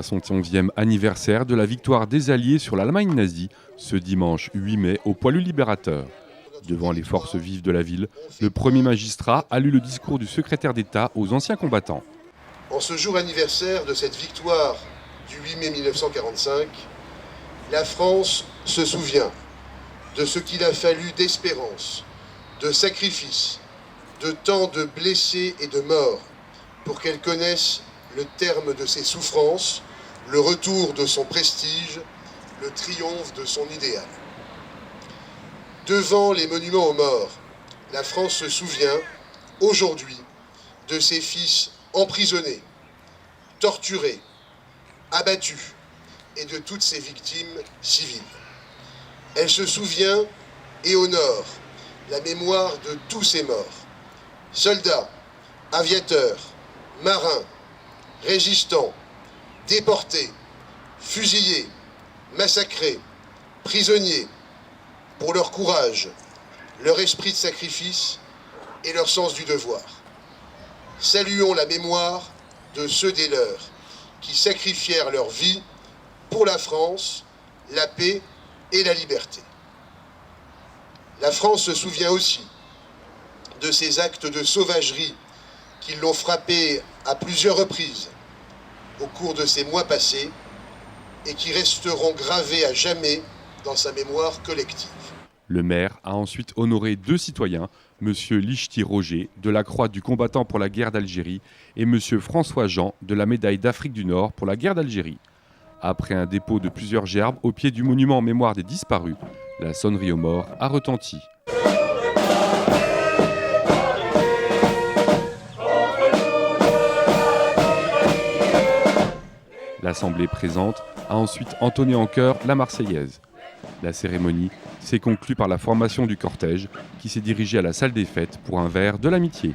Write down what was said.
71e anniversaire de la victoire des Alliés sur l'Allemagne nazie, ce dimanche 8 mai au Poilu Libérateur. Devant les forces vives de la ville, le premier magistrat a lu le discours du secrétaire d'État aux anciens combattants. En ce jour anniversaire de cette victoire du 8 mai 1945, la France se souvient de ce qu'il a fallu d'espérance, de sacrifices, de temps de blessés et de morts pour qu'elle connaisse le terme de ses souffrances, le retour de son prestige, le triomphe de son idéal. Devant les monuments aux morts, la France se souvient aujourd'hui de ses fils emprisonnés, torturés, abattus et de toutes ses victimes civiles. Elle se souvient et honore la mémoire de tous ces morts. Soldats, aviateurs, marins, résistants, déportés, fusillés, massacrés, prisonniers, pour leur courage, leur esprit de sacrifice et leur sens du devoir. Saluons la mémoire de ceux des leurs qui sacrifièrent leur vie pour la France, la paix et la liberté. La France se souvient aussi de ces actes de sauvagerie qui l'ont frappée à plusieurs reprises au cours de ces mois passés et qui resteront gravés à jamais dans sa mémoire collective. Le maire a ensuite honoré 2 citoyens, M. Lichty Roger, de la Croix du combattant pour la guerre d'Algérie, et M. François Jean, de la médaille d'Afrique du Nord pour la guerre d'Algérie. Après un dépôt de plusieurs gerbes au pied du monument en mémoire des disparus, la sonnerie aux morts a retenti. L'Assemblée présente a ensuite entonné en chœur la Marseillaise. La cérémonie s'est conclue par la formation du cortège qui s'est dirigé à la salle des fêtes pour un verre de l'amitié.